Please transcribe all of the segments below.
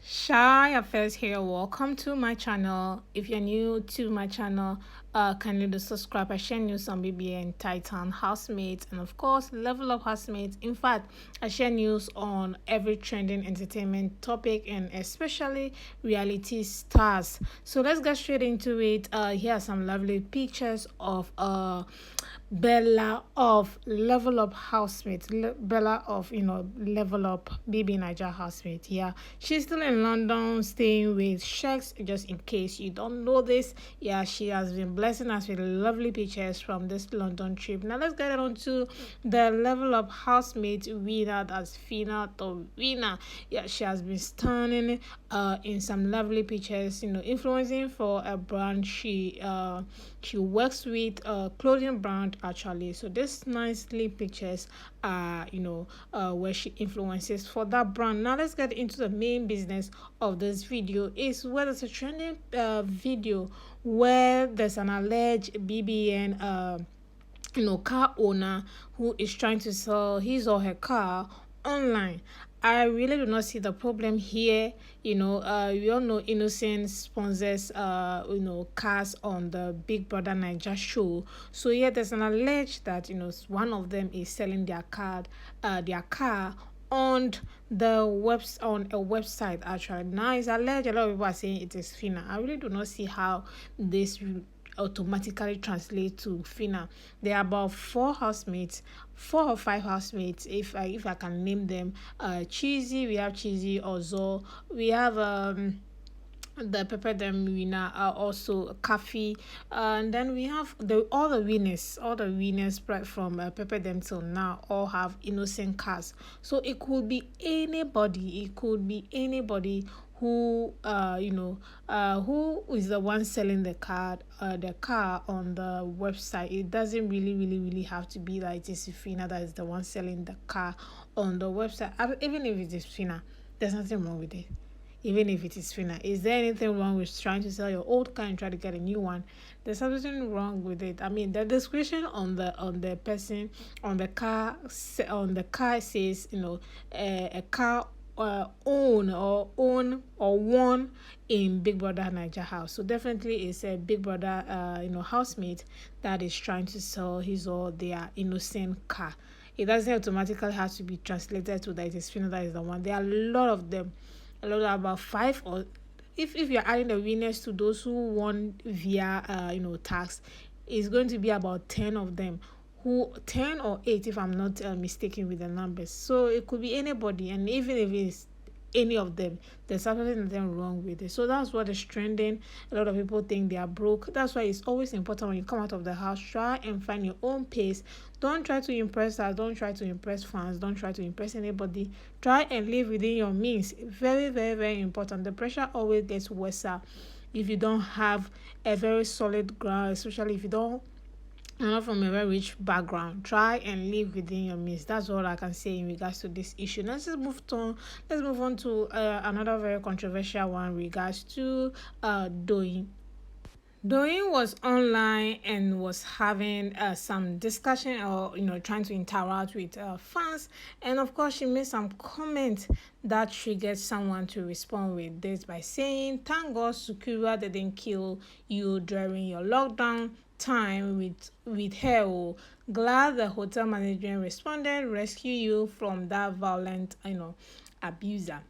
Shy Affairs here. Welcome to my channel. If you're new to my channel, kindly do subscribe. I share news on BBN, Titan, housemates, and of course, level up housemates. In fact, I share news on every trending entertainment topic and especially reality stars. So let's get straight into it. Here are some lovely pictures of Bella of Level Up Housemate, Bella of Level Up BBNaija Housemate. Yeah, she's still in London, staying with Shex. Just in case you don't know this, yeah, she has been blessing us with lovely pictures from this London trip. Now let's get on to the Level Up Housemate winner. That's Phyna the winner. Yeah, she has been stunning in some lovely pictures. Influencing for a brand she works with a clothing brand actually. So this nicely pictures are where she influences for that brand. Now let's get into the main business of this video. Is where there's a trending video where there's an alleged BBN car owner who is trying to sell his or her car online. I really do not see the problem here. We all know Innocent sponsors, cars on the Big Brother Naija show. So yeah, there's an allege that one of them is selling their car on on a website actually. Now it's alleged. A lot of people are saying it is Phyna. I really do not see how this automatically translate to Phyna. There are about four or five housemates, if I can name them. Cheesy, we have Cheesy, Ozo, we have the pepper them winner are also coffee, and then we have all the winners right from pepper them till now all have innocent cars. So it could be anybody who is the one selling the car on the website. It doesn't really have to be that it is Fina that is the one selling the car on the website. Even if it is Fina, there's nothing wrong with it. Even if it is Fina, is there anything wrong with trying to sell your old car and try to get a new one? There's nothing wrong with it. I mean, the description on the person on the car says, a car own or won in Big Brother Naija house. So definitely it's a Big Brother housemate that is trying to sell his or their innocent car. It doesn't automatically have to be translated to that it is Fina that is the one. There are a lot of them, about five, or if you're adding the winners to those who won via tax, it's going to be about 10 of them, who 10 or 8 if I'm not mistaken with the numbers. So it could be anybody, and even if it's any of them, there's absolutely nothing wrong with it. So that's what is trending. A lot of people think they are broke. That's why it's always important when you come out of the house, try and find your own pace. Don't try to impress us, don't try to impress fans, don't try to impress anybody. Try and live within your means. Very important. The pressure always gets worse if you don't have a very solid ground, especially if you don't not from a very rich background. Try and live within your means. That's all I can say in regards to this issue. Now let's move on to another very controversial one in regards to Doyin. Doyin was online and was having some discussion, or trying to interact with fans, and of course she made some comment that triggered someone to respond with this by saying, "Thank God Tukura didn't kill you during your lockdown time with her. Oh. Glad the hotel management responded, rescue you from that violent abuser.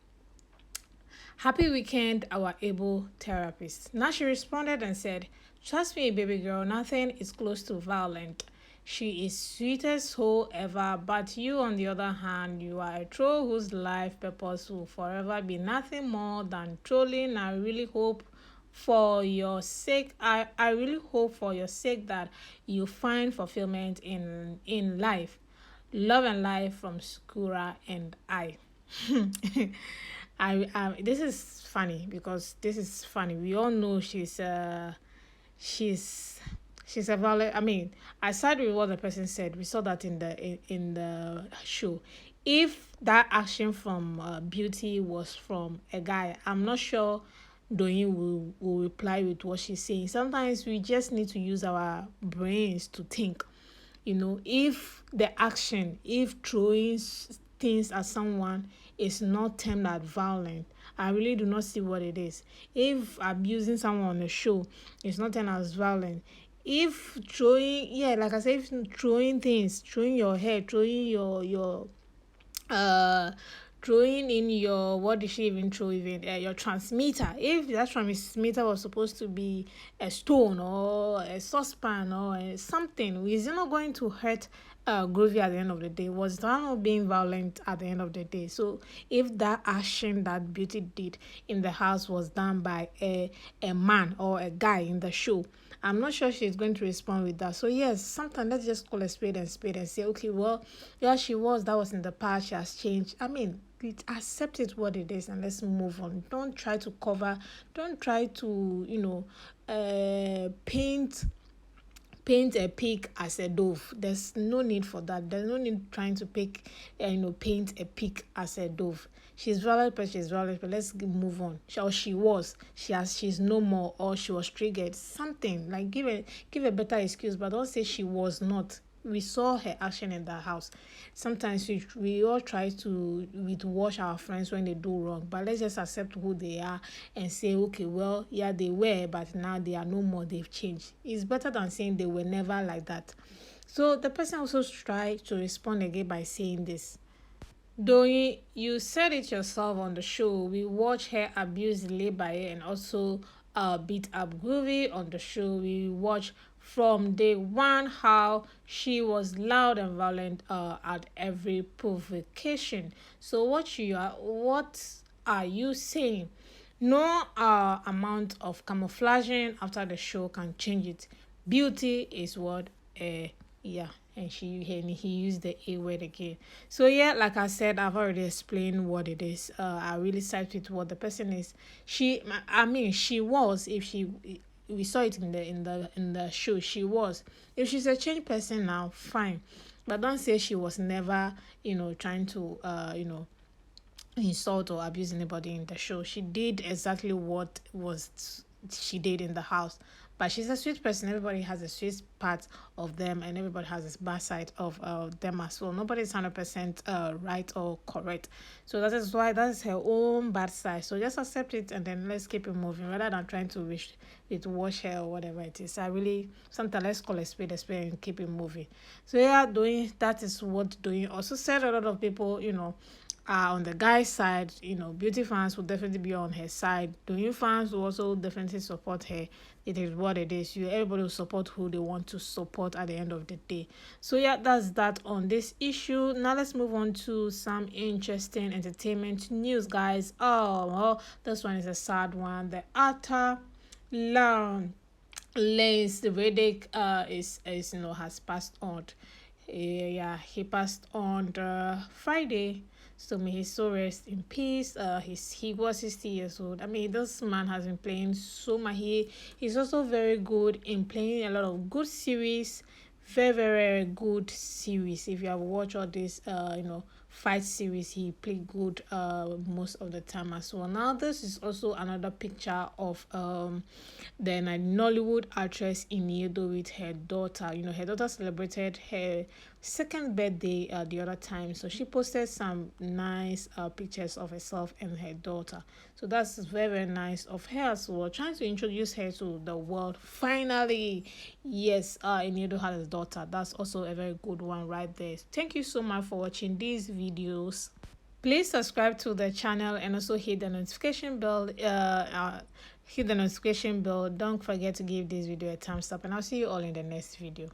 Happy weekend, our able therapist." Now she responded and said, "Trust me, baby girl, nothing is close to violent. She is sweetest soul ever, but you, on the other hand, you are a troll whose life purpose will forever be nothing more than trolling. I really hope for your sake, I really hope for your sake that you find fulfillment in life. Love and life from Tukura and I." This is funny because this is funny. We all know she's she's a valid. I mean, aside with what the person said, we saw that in the show. If that action from Beauty was from a guy, I'm not sure Doyin will reply with what she's saying. Sometimes we just need to use our brains to think. If the action, if throwing things at someone is not termed as violent, I really do not see what it is. If abusing someone on the show is nothing as violent, if throwing, yeah, like I said, if throwing things, throwing your hair, throwing your uh throwing in your, what did she even throw, even your transmitter, if that transmitter was supposed to be a stone or a saucepan or something, is it not going to hurt Groovy at the end of the day? Was that not being violent at the end of the day? So if that action that Beauty did in the house was done by a man or a guy in the show, I'm not sure she's going to respond with that. So yes, sometimes let's just call a spade and say, okay, well, yeah, that was in the past, she has changed. I mean, accept it what it is and let's move on. Don't try to cover, don't try to, paint a pig as a dove. There's no need for that. There's no need trying to paint a pig as a dove. She's valid, but let's move on. She's no more, or she was triggered. Something like give a better excuse, but don't say she was not. We saw her action in the house. Sometimes we all try to wash our friends when they do wrong, but let's just accept who they are and say, okay, well, yeah, they were, but now they are no more, they've changed. It's better than saying they were never like that. So the person also tried to respond again by saying this: Doyin, you said it yourself on the show. We watch her abuse Lebaye and also beat up Groovy on the show. We watch from day one how she was loud and violent at every provocation. So what are you saying? No amount of camouflaging after the show can change it. Beauty is what yeah, and he used the A word again. So yeah, like I said, I've already explained what it is. I really side with what the person is. She was, if she, we saw it in the show, she was. If she's a changed person now, fine. But don't say she was never, trying to insult or abuse anybody in the show. She did exactly what was she did in the house. But she's a sweet person. Everybody has a sweet part of them, and everybody has a bad side of them as well. Nobody's 100% right or correct. So that is why that's her own bad side. So just accept it and then let's keep it moving, rather than trying to wish it wash her or whatever it is. I really, sometimes let's call a spade and keep it moving. So yeah, that is what Doyin also said. A lot of people, on the guy's side, beauty fans will definitely be on her side. Doyin fans will also definitely support her. It is what it is. Everybody will support who they want to support at the end of the day. So yeah, that's that on this issue. Now let's move on to some interesting entertainment news, guys. Oh, well, this one is a sad one. The actor Lance Reddick has passed on. Yeah, he passed on Friday. So may his soul rest in peace. He was 60 years old. I mean, this man has been playing so much. He's also very good in playing a lot of good series. Very, very good series. If you have watched all this fight series, he played good most of the time as well. Now this is also another picture of the Nollywood actress Iniedo with her daughter. Her daughter celebrated her second birthday the other time, so she posted some nice pictures of herself and her daughter. So that's very, very nice of her as well, trying to introduce her to the world finally. Yes, Iniedo had his daughter. That's also a very good one right there. Thank you so much for watching these videos. Please subscribe to the channel and also hit the notification bell. Don't forget to give this video a thumbs up, and I'll see you all in the next video.